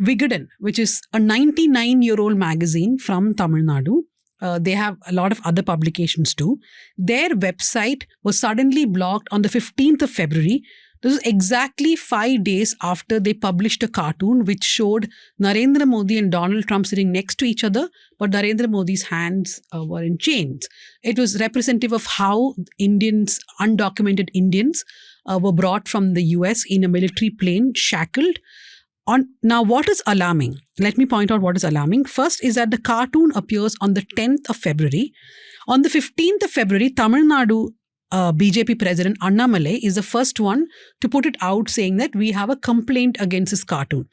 Vikatan, which is a 99-year-old magazine from Tamil Nadu. They have a lot of other publications too. Their website was suddenly blocked on the 15th of February. This is exactly 5 days after they published a cartoon which showed Narendra Modi and Donald Trump sitting next to each other, but Narendra Modi's hands were in chains. It was representative of how Indians, undocumented Indians, were brought from the US in a military plane, shackled. Now, what is alarming? Let me point out what is alarming. First is that the cartoon appears on the 10th of February. On the 15th of February, Tamil Nadu BJP President Annamalai is the first one to put it out, saying that we have a complaint against this cartoon.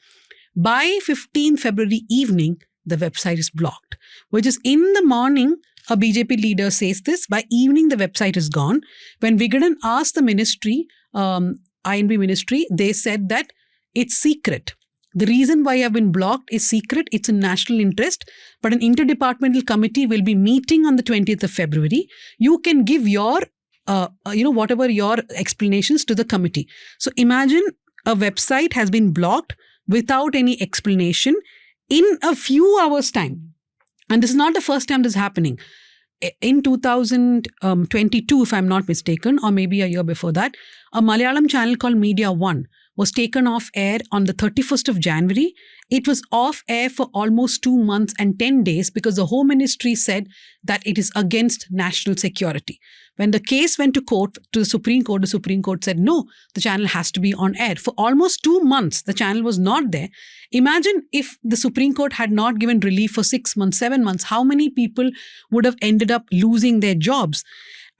By 15th February evening, the website is blocked, which is in the morning, a BJP leader says this. By evening, the website is gone. When Vikatan asked the ministry, INB ministry, they said that it's secret. The reason why I've been blocked is secret. It's in national interest, but an interdepartmental committee will be meeting on the 20th of February. You can give your, whatever your explanations to the committee. So imagine a website has been blocked without any explanation in a few hours' time. And this is not the first time this is happening. In 2022, if I'm not mistaken, or maybe a year before that, a Malayalam channel called Media One was taken off air on the 31st of January. It was off air for almost 2 months and 10 days because the Home Ministry said that it is against national security. When the case went to court, to the Supreme Court said, no, the channel has to be on air. For almost 2 months, the channel was not there. Imagine if the Supreme Court had not given relief for 6 months, 7 months, how many people would have ended up losing their jobs?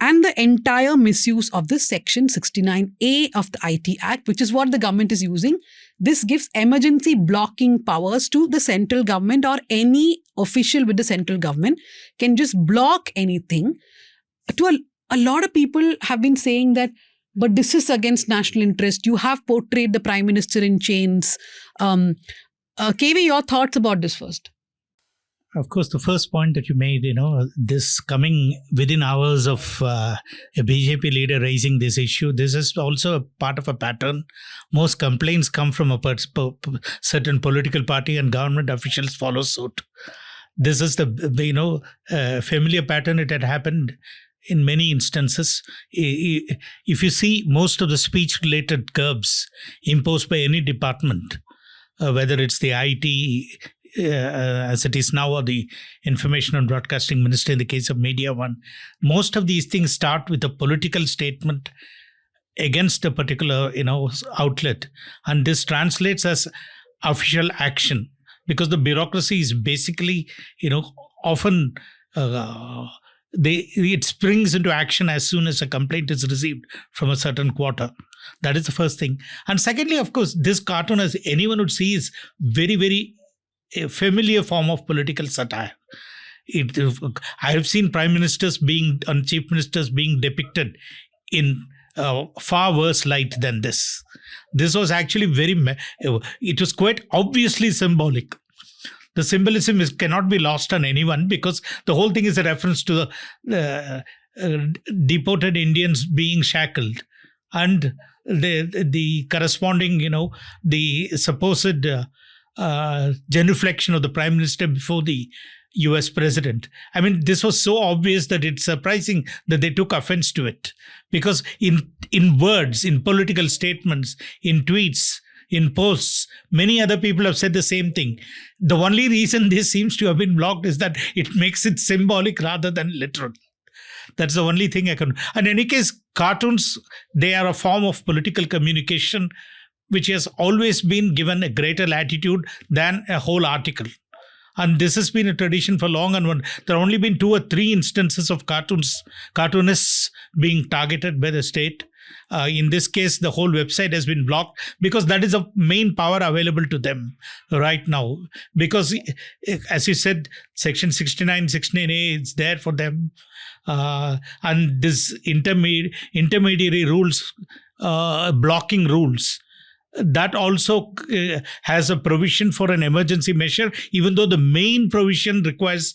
And the entire misuse of this Section 69A of the IT Act, which is what the government is using. This gives emergency blocking powers to the central government, or any official with the central government can just block anything. To a lot of people have been saying that, but this is against national interest. You have portrayed the Prime Minister in chains. KV, your thoughts about this first? Of course, the first point that you made, this coming within hours of a BJP leader raising this issue, this is also a part of a pattern. Most complaints come from a certain political party, and government officials follow suit. This is the familiar pattern. It had happened in many instances. If you see most of the speech-related curbs imposed by any department, whether it's the IT, as it is now, or the Information and Broadcasting Minister in the case of Media One, most of these things start with a political statement against a particular outlet, and this translates as official action, because the bureaucracy is basically often it springs into action as soon as a complaint is received from a certain quarter. That is the first thing. And secondly, of course, this cartoon, as anyone would see, is very, very a familiar form of political satire. I have seen prime ministers and chief ministers being depicted in far worse light than this. This was actually it was quite obviously symbolic. The symbolism cannot be lost on anyone, because the whole thing is a reference to the deported Indians being shackled, and the corresponding, the supposed genuflection of the Prime Minister before the US President. I mean, this was so obvious that it's surprising that they took offense to it. Because in words, in political statements, in tweets, in posts, many other people have said the same thing. The only reason this seems to have been blocked is that it makes it symbolic rather than literal. That's the only thing I can... In any case, cartoons, they are a form of political communication which has always been given a greater latitude than a whole article. And this has been a tradition for long, and there have only been 2 or 3 instances of cartoonists being targeted by the state. In this case, the whole website has been blocked because that is the main power available to them right now. Because, as you said, Section 69, 69A is there for them. And this intermediary rules, blocking rules, that also has a provision for an emergency measure, even though the main provision requires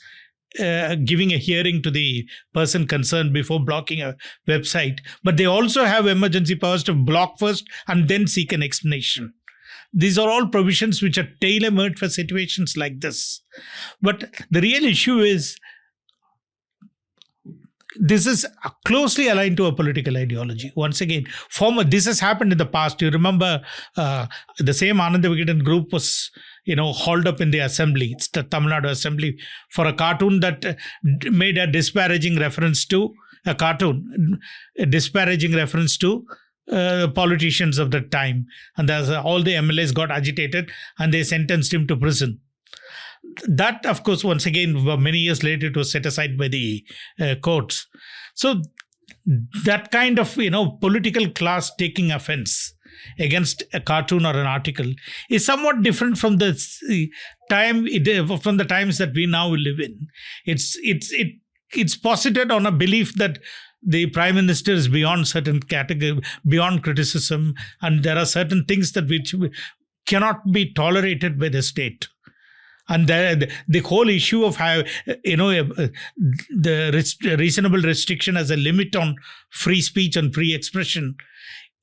giving a hearing to the person concerned before blocking a website. But they also have emergency powers to block first and then seek an explanation. these are all provisions which are tailor-made for situations like this. But the real issue is, this is closely aligned to a political ideology. Once again, this has happened in the past. You remember the same Ananda Vikatan group was, hauled up in the assembly, it's the Tamil Nadu assembly, for a cartoon that made a disparaging reference to politicians of the time. And all the MLAs got agitated and they sentenced him to prison. That, of course, once again, many years later, it was set aside by the courts. So that kind of, political class taking offense against a cartoon or an article is somewhat different from the times that we now live in. It's posited on a belief that the Prime Minister is beyond certain category, beyond criticism, and there are certain things that which cannot be tolerated by the state. And the whole issue of how, the reasonable restriction as a limit on free speech and free expression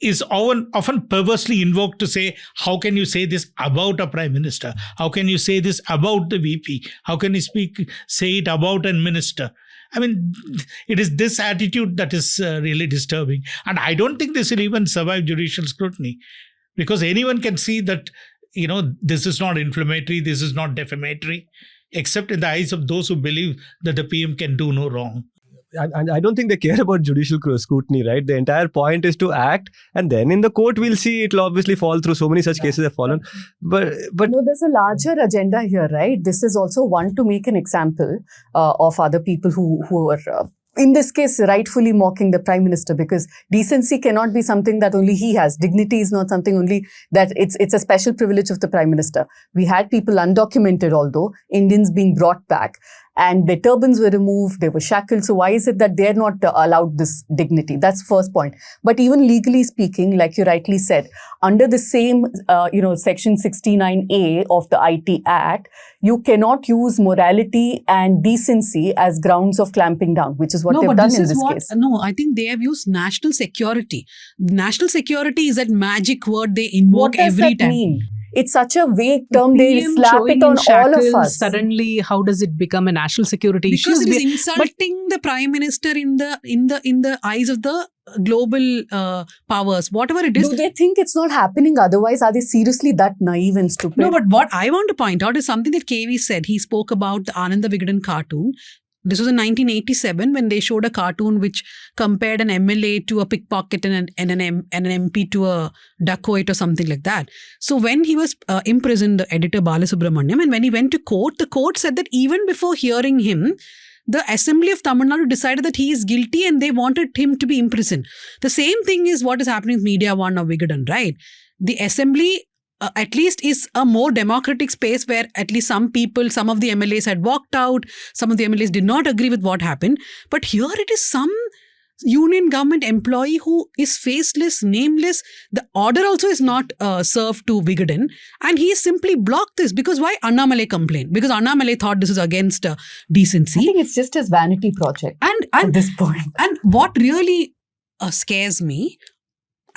is often perversely invoked to say, how can you say this about a Prime Minister? How can you say this about the VP? How can you say it about a minister? I mean, it is this attitude that is really disturbing. And I don't think this will even survive judicial scrutiny, because anyone can see that, this is not inflammatory, this is not defamatory, except in the eyes of those who believe that the PM can do no wrong. And I don't think they care about judicial scrutiny, right? The entire point is to act, and then in the court we'll see it will obviously fall through. So many such cases have fallen. But no, there's a larger agenda here, right? This is also one to make an example of other people who are in this case, rightfully mocking the Prime Minister, because decency cannot be something that only he has. Dignity is not something only that it's a special privilege of the Prime Minister. We had people undocumented, although Indians being brought back, and their turbans were removed, they were shackled. So why is it that they're not allowed this dignity? That's first point. But even legally speaking, like you rightly said, under the same, Section 69A of the IT Act, you cannot use morality and decency as grounds of clamping down, which is what they've done in this case. No, I think they have used national security. National security is that magic word they invoke every time. What does that mean? It's such a vague term. They slap it on all of us. Suddenly, how does it become a national security issue? Because it is insulting the Prime Minister in the eyes of the global powers, whatever it is. Do they think it's not happening otherwise? Are they seriously that naive and stupid? No, but what I want to point out is something that KV said. He spoke about the Ananda Vikatan cartoon. This was in 1987 when they showed a cartoon which compared an MLA to a pickpocket and an MP to a dacoit or something like that. So when he was imprisoned, the editor Balasubramaniam, and when he went to court, the court said that even before hearing him, the Assembly of Tamil Nadu decided that he is guilty and they wanted him to be imprisoned. The same thing is what is happening with Media One or Vikatan, right? The Assembly at least is a more democratic space where at least some of the MLAs had walked out, some of the MLAs did not agree with what happened. But here it is some union government employee who is faceless, nameless. The order also is not served to Vikatan, and he simply blocked this. Because why? Annamalai complained. Because Annamalai thought this is against decency. I think it's just his vanity project at this point. And what really scares me,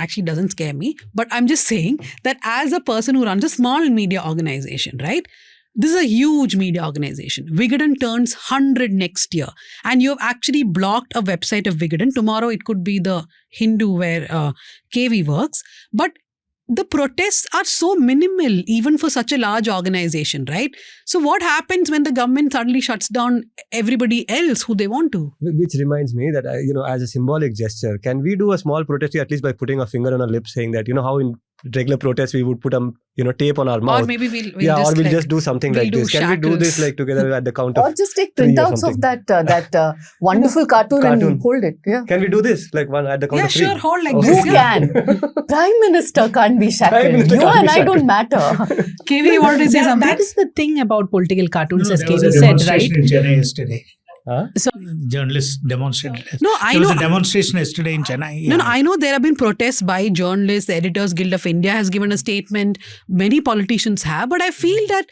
actually doesn't scare me, but I'm just saying that as a person who runs a small media organization, right? This is a huge media organization. Vikatan turns 100 next year. And you have actually blocked a website of Vikatan. Tomorrow it could be the Hindu where KV works. But the protests are so minimal even for such a large organization, right? So what happens when the government suddenly shuts down everybody else who they want to? Which reminds me that, as a symbolic gesture, can we do a small protest at least by putting a finger on our lips saying that, how in regular protests we would put tape on our mouth. Or maybe we'll just do something like this. Can we do this together at the count of or just take printouts of that wonderful cartoon and hold it. Yeah. Can we do this one at the count of 3? Yeah, sure, hold like this. this. You can. Prime Minister can't be shackled. You and I don't matter. KV, you wanted to say something? That is the thing about political cartoons, as there was KV a said, right? demonstration in Chennai yesterday. So Journalists demonstrated. No, I know. There was a demonstration yesterday in Chennai. No, I know there have been protests by journalists. The Editors Guild of India has given a statement. Many politicians have. But I feel that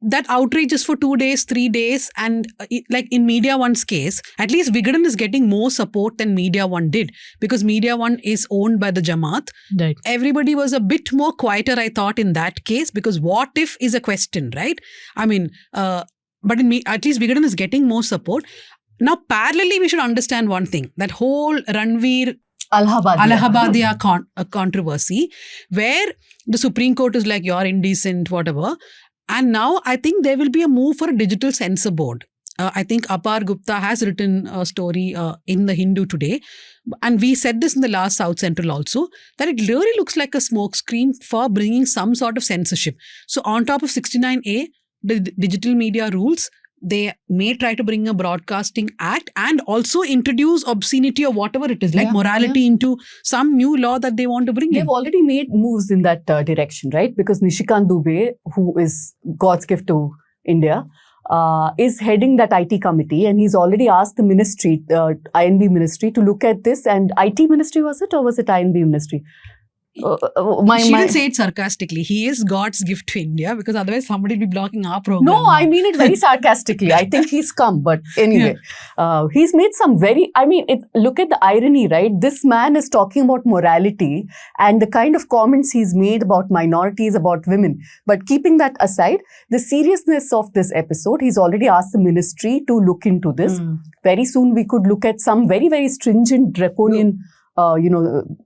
that outrage is for 2 days, 3 days. And like in Media One's case, at least Vikatan is getting more support than Media One did, because Media One is owned by the Jamaat. Right. Everybody was a bit more quieter, I thought, in that case, because what if is a question, right? I mean, but at least Vikatan is getting more support. Now, parallelly, we should understand one thing, that whole Ranveer Allahabadiya controversy, where the Supreme Court is like, you're indecent, whatever. And now I think there will be a move for a digital censor board. I think Apar Gupta has written a story in the Hindu today. And we said this in the last South Central also, that it really looks like a smokescreen for bringing some sort of censorship. So on top of 69A, the digital media rules, they may try to bring a broadcasting act and also introduce obscenity or whatever it is, like morality into some new law that they want to bring in. They've already made moves in that direction, right? Because Nishikant Dubey, who is God's gift to India, is heading that IT committee, and he's already asked the ministry, INB ministry, to look at this. And IT ministry was it, or was it INB ministry? She didn't say it sarcastically. He is God's gift to India, because otherwise somebody will be blocking our program. No, I mean it very sarcastically. I think he's come, but anyway, he's made some very, look at the irony, right? This man is talking about morality and the kind of comments he's made about minorities, about women. But keeping that aside, the seriousness of this episode, he's already asked the ministry to look into this. Very soon we could look at some very, very stringent, draconian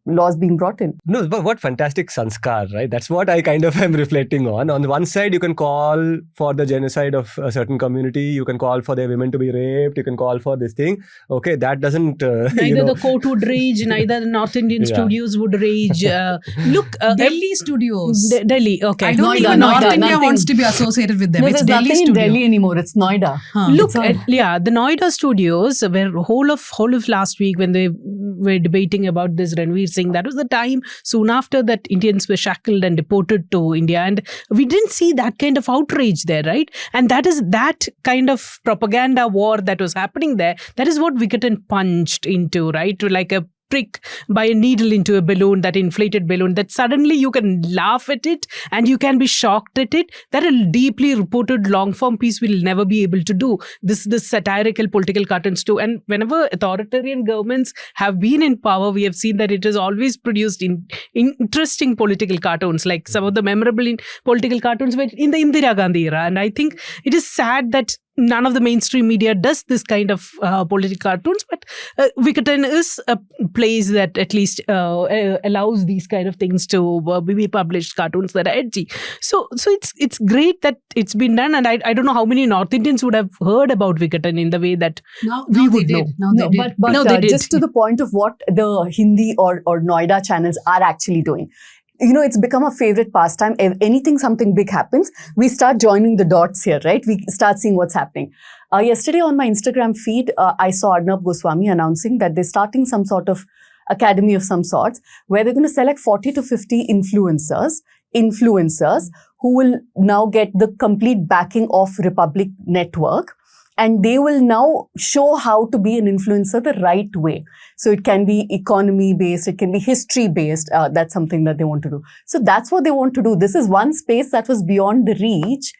laws being brought in. No, but what fantastic sanskar, right? That's what I kind of am reflecting on. On the one side, you can call for the genocide of a certain community. You can call for their women to be raped. You can call for this thing. Okay, that doesn't... neither the court would rage, neither the North Indian studios would rage. Look... Delhi studios. Delhi, okay. I don't think North India wants to be associated with them. No, it's there's Delhi nothing studio. in Delhi anymore. It's Noida. Look, the Noida studios were whole of last week when they were debating about this Ranveer Singh. That was the time soon after that Indians were shackled and deported to India, and we didn't see that kind of outrage there, right? And that is that kind of propaganda war that was happening there. That is what Vikatan punched into, right? Like a prick by a needle into a balloon, that inflated balloon, that suddenly you can laugh at it and you can be shocked at it. That a deeply reported long form piece will never be able to do. This satirical political cartoons too. And whenever authoritarian governments have been in power, we have seen that it has always produced interesting political cartoons. Like some of the memorable political cartoons were in the Indira Gandhi era. And I think it is sad that none of the mainstream media does this kind of political cartoons, but Vikatan is a place that at least allows these kind of things to be published, cartoons that are edgy. So it's great that it's been done, and I don't know how many North Indians would have heard about Vikatan in the way that we would know. But just to the point of what the Hindi or Noida channels are actually doing. It's become a favorite pastime. If something big happens, we start joining the dots here, right? We start seeing what's happening. Yesterday on my Instagram feed, I saw Arnab Goswami announcing that they're starting some sort of academy of some sorts, where they're going to select 40 to 50 influencers who will now get the complete backing of Republic Network. And they will now show how to be an influencer the right way. So it can be economy-based, it can be history-based. That's something that they want to do. So that's what they want to do. This is one space that was beyond the reach.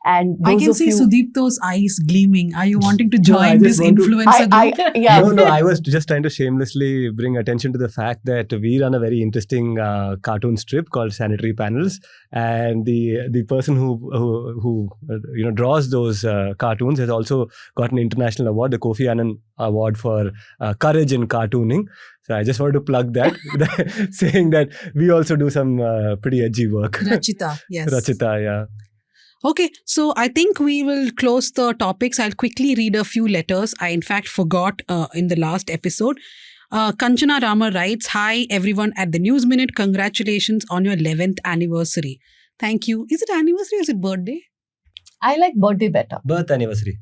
And I can see Sudipto's eyes gleaming. Are you wanting to join this influencer group? No, I was just trying to shamelessly bring attention to the fact that we run a very interesting cartoon strip called Sanitary Panels, and the person who draws those cartoons has also got an international award, the Kofi Annan Award for courage in cartooning. So I just wanted to plug that, saying that we also do some pretty edgy work. Rachita, yes. Rachita, yeah. Okay, so I think we will close the topics. I'll quickly read a few letters. I in fact forgot in the last episode. Kanchana Rama writes, "Hi everyone at the News Minute. Congratulations on your 11th anniversary." Thank you. Is it anniversary or is it birthday? I like birthday better. Birth anniversary.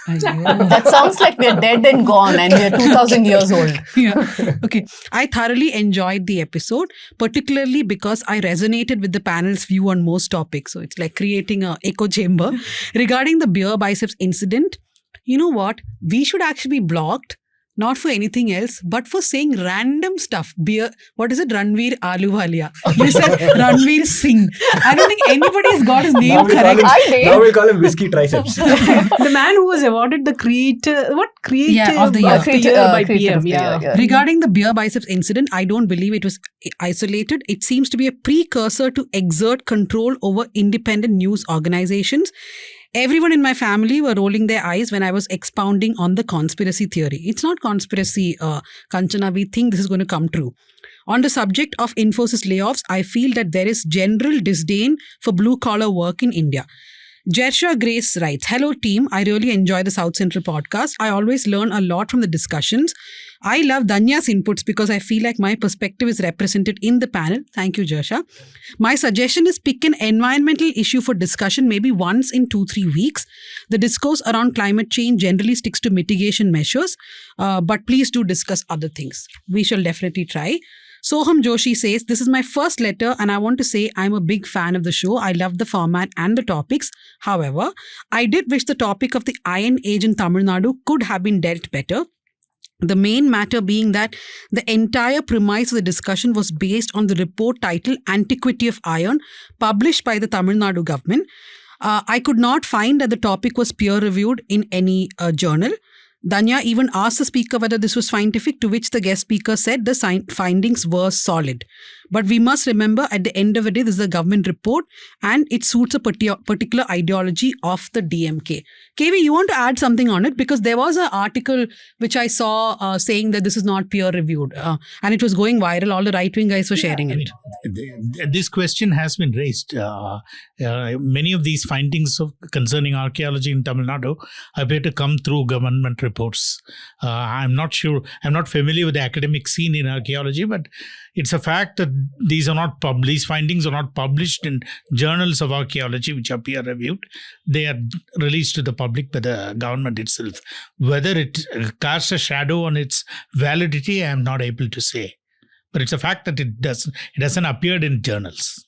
That sounds like we're dead and gone and we're 2,000 years old. Yeah. Okay. I thoroughly enjoyed the episode, particularly because I resonated with the panel's view on most topics. So it's like creating an echo chamber. Regarding the beer biceps incident, you know what? We should actually be blocked not for anything else, but for saying random stuff. Beer, what is it? Ranveer Ahluwalia. You said Ranveer Singh. I don't think anybody has got his name Now we call correct. him, now we call him Whiskey Triceps. The man who was awarded the creative of the year. by Creative PM. of the Yeah. year, Regarding the beer biceps incident, I don't believe it was isolated. It seems to be a precursor to exert control over independent news organizations. Everyone in my family were rolling their eyes when I was expounding on the conspiracy theory. It's not conspiracy, Kanchana. We think this is going to come true. On the subject of Infosys layoffs, I feel that there is general disdain for blue-collar work in India. Jersha Grace writes, hello team, I really enjoy the South Central podcast. I always learn a lot from the discussions. I love Danya's inputs because I feel like my perspective is represented in the panel. Thank you, Jersha. My suggestion is pick an environmental issue for discussion maybe once in 2-3 weeks. The discourse around climate change generally sticks to mitigation measures, but please do discuss other things. We shall definitely try. Soham Joshi says, this is my first letter and I want to say I'm a big fan of the show. I love the format and the topics. However, I did wish the topic of the Iron Age in Tamil Nadu could have been dealt better. The main matter being that the entire premise of the discussion was based on the report titled Antiquity of Iron, published by the Tamil Nadu government. I could not find that the topic was peer-reviewed in any journal. Danya even asked the speaker whether this was scientific, to which the guest speaker said the findings were solid. But we must remember, at the end of the day, this is a government report and it suits a particular ideology of the DMK. KV, you want to add something on it? Because there was an article which I saw saying that this is not peer-reviewed and it was going viral. All the right-wing guys were sharing it. This question has been raised. Many of these findings concerning archaeology in Tamil Nadu appear to come through government reports. I'm not sure, I'm not familiar with the academic scene in archaeology, but it's a fact that these findings are not published in journals of archaeology which are peer reviewed. They are released to the public by the government itself. Whether it casts a shadow on its validity, I am not able to say. But it's a fact that it hasn't appeared in journals.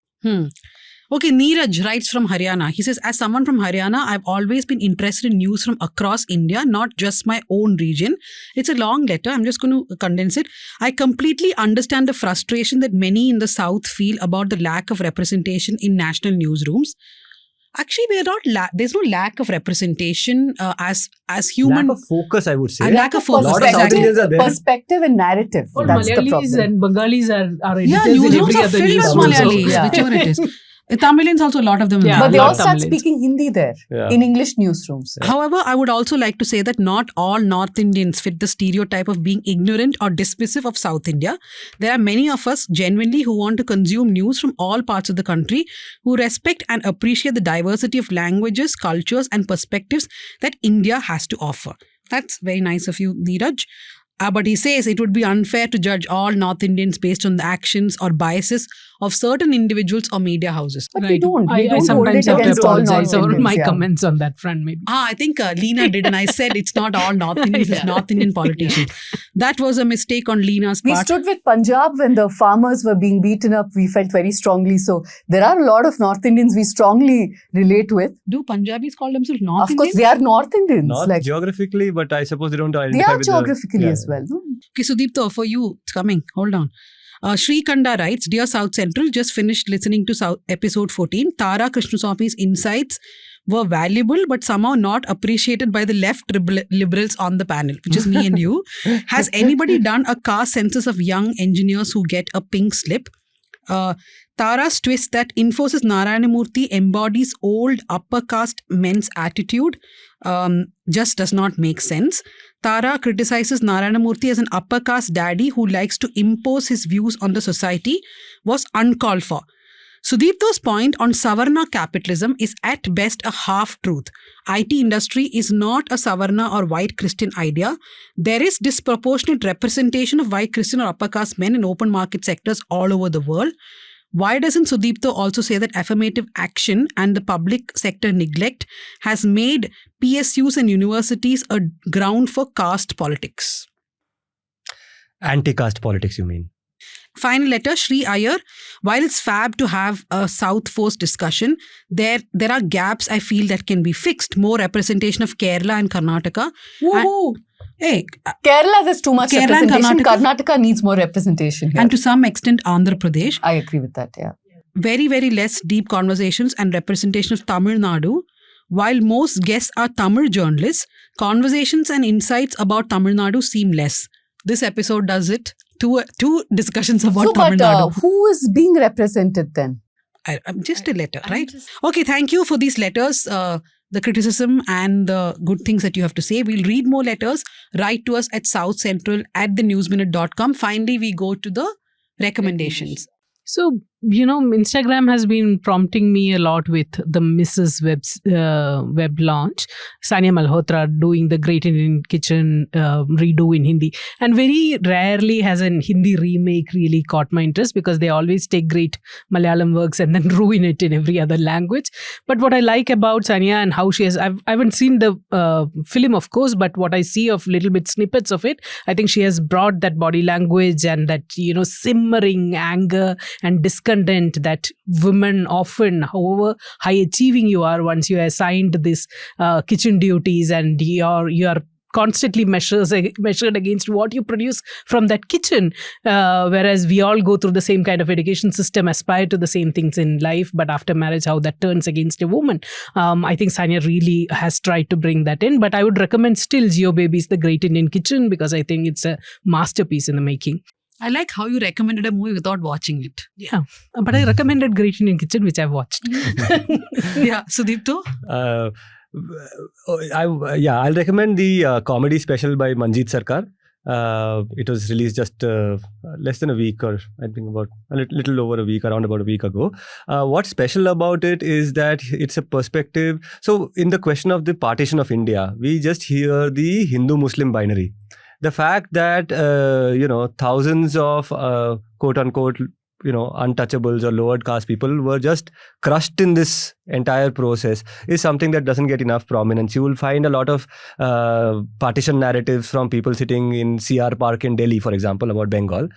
Okay, Neeraj writes from Haryana. He says, as someone from Haryana, I've always been interested in news from across India, not just my own region. It's a long letter. I'm just going to condense it. I completely understand the frustration that many in the South feel about the lack of representation in national newsrooms. Actually, there's no lack of representation as human. Lack of focus, I would say. And lack of focus. A lot of South Indians are there. Perspective and narrative. Well, That's the Malayalis problem. and Bengalis are editors Yeah, in newsrooms every are other filled with newsroom. Malayalis, Yeah. whichever it is. Tamilians also, a lot of them. Yeah. But they not all start Tamilians. speaking Hindi there in English newsrooms. However, I would also like to say that not all North Indians fit the stereotype of being ignorant or dismissive of South India. There are many of us genuinely who want to consume news from all parts of the country, who respect and appreciate the diversity of languages, cultures and perspectives that India has to offer. That's very nice of you, Neeraj. But he says it would be unfair to judge all North Indians based on the actions or biases of certain individuals or media houses. But we don't. We I don't hold sometimes it have to against all apologize North for Indians, my yeah. comments on that front, maybe. I think Leena did, and I said it's not all North Indians, it's North Indian politicians. That was a mistake on Leena's We part. stood with Punjab when the farmers were being beaten up. We felt very strongly. So there are a lot of North Indians we strongly relate with. Do Punjabis call themselves North Of course, Indians? they are North Indians. Not geographically, but I suppose they don't they identify are with geographically the, as well. No? Okay, Sudipto, for you, it's coming. Hold on. Sri Kanda writes, Dear South Central, just finished listening to episode 14. Tara Krishnaswamy's insights were valuable but somehow not appreciated by the left liberals on the panel, which is me and you. Has anybody done a caste census of young engineers who get a pink slip? Tara's twist that Infosys Narayanamurthy embodies old upper caste men's attitude just does not make sense. Tara criticizes Narayanamurthy as an upper caste daddy who likes to impose his views on the society was uncalled for. Sudipto's point on Savarna capitalism is at best a half-truth. IT industry is not a Savarna or white Christian idea. There is disproportionate representation of white Christian or upper caste men in open market sectors all over the world. Why doesn't Sudipto also say that affirmative action and the public sector neglect has made PSUs and universities a ground for caste politics? Anti-caste politics, you mean? Final letter, Sri Iyer. While it's fab to have a South Force discussion, there are gaps I feel that can be fixed. More representation of Kerala and Karnataka. Woohoo! Hey, Kerala has too much Kerala and representation. Karnataka. Karnataka needs more representation here. and to some extent Andhra Pradesh. I agree with that, yeah. Very, very less deep conversations and representation of Tamil Nadu. While most guests are Tamil journalists, conversations and insights about Tamil Nadu seem less. This episode does it. Two discussions about Tamil Nadu. Who is being represented then? I'm just a letter, right? Okay, thank you for these letters, the criticism and the good things that you have to say. We'll read more letters. Write to us at southcentral@thenewsminute.com. Finally, we go to the recommendations. So, Instagram has been prompting me a lot with the Mrs. web launch. Sania Malhotra doing the Great Indian Kitchen redo in Hindi. And very rarely has a Hindi remake really caught my interest because they always take great Malayalam works and then ruin it in every other language. But what I like about Sania and how she has, I haven't seen the film, of course, but what I see of little bit snippets of it, I think she has brought that body language and that, simmering anger and discontent that women often, however high achieving you are, once you are assigned this kitchen duties and you are constantly measured against what you produce from that kitchen, whereas we all go through the same kind of education system, aspire to the same things in life, but after marriage how that turns against a woman. I think Sania really has tried to bring that in, but I would recommend still Jio Baby's The Great Indian Kitchen because I think it's a masterpiece in the making. I like how you recommended a movie without watching it. Yeah, but I recommended Great Indian Kitchen, which I've watched. Yeah, Sudipto? I'll recommend the comedy special by Manjeet Sarkar. It was released just less than a week, or I think about a little over a week, around about a week ago. What's special about it is that it's a perspective. So in the question of the partition of India, we just hear the Hindu-Muslim binary. The fact that, thousands of quote-unquote, untouchables or lowered caste people were just crushed in this entire process is something that doesn't get enough prominence. You will find a lot of partition narratives from people sitting in CR Park in Delhi, for example, about Bengal.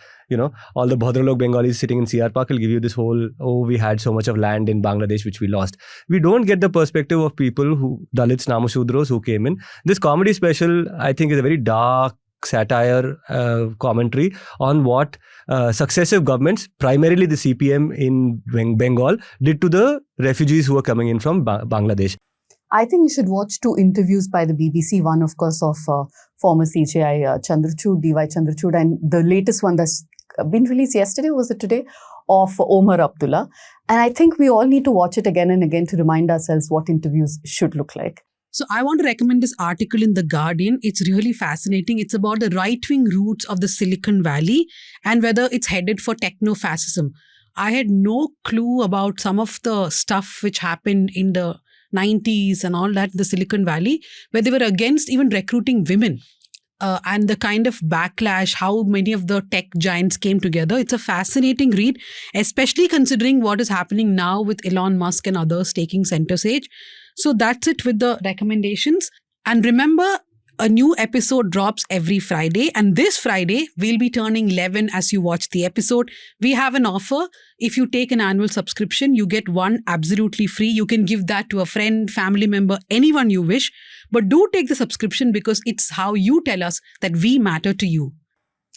All the Bhadralok Bengalis sitting in CR Park will give you this whole, we had so much of land in Bangladesh which we lost. We don't get the perspective of people who, Dalits, Namushudros, who came in. This comedy special, I think, is a very dark satire commentary on what successive governments, primarily the CPM in Bengal, did to the refugees who were coming in from Bangladesh. I think you should watch 2 interviews by the BBC. One, of course, of former CJI Chandrachud, DY Chandrachud, and the latest one that's been released yesterday, was it today, of Omar Abdullah. And I think we all need to watch it again and again to remind ourselves what interviews should look like. So I want to recommend this article in The Guardian. It's really fascinating. It's about the right-wing roots of the Silicon Valley and whether it's headed for techno-fascism. I had no clue about some of the stuff which happened in the 90s and all that, the Silicon Valley, where they were against even recruiting women. And the kind of backlash, how many of the tech giants came together. It's a fascinating read, especially considering what is happening now with Elon Musk and others taking center stage. So that's it with the recommendations. And remember, a new episode drops every Friday. And this Friday, we'll be turning 11 as you watch the episode. We have an offer. If you take an annual subscription, you get one absolutely free. You can give that to a friend, family member, anyone you wish. But do take the subscription because it's how you tell us that we matter to you.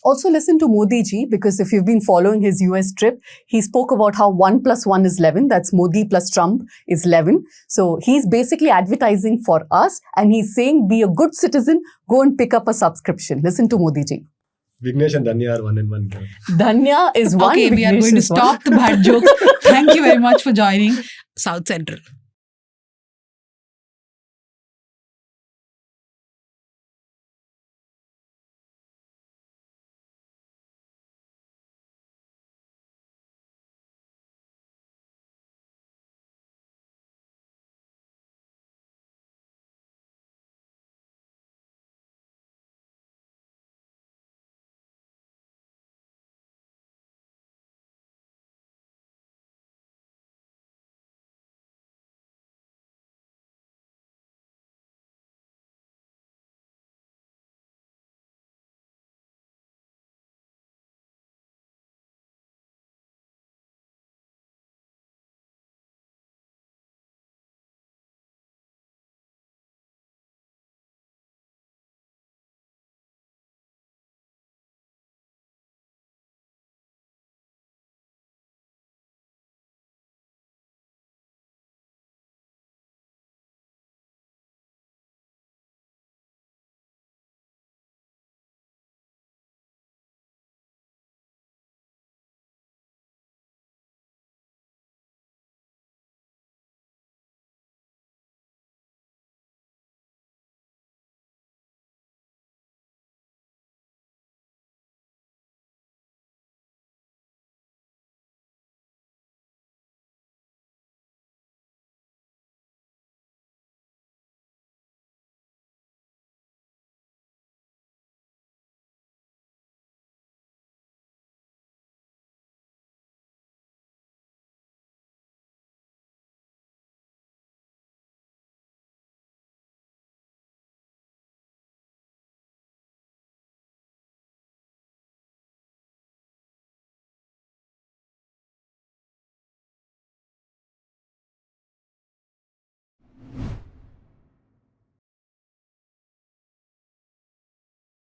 Also listen to Modi ji, because if you've been following his US trip, he spoke about how 1 + 1 is 11. That's Modi plus Trump is 11. So he's basically advertising for us and he's saying, be a good citizen, go and pick up a subscription. Listen to Modi ji. Vignesh and Dhanya are 1 and 1. Dhanya is 1. Okay, we are Vignesh going to is 1. stop the bad jokes. Thank you very much for joining South Central.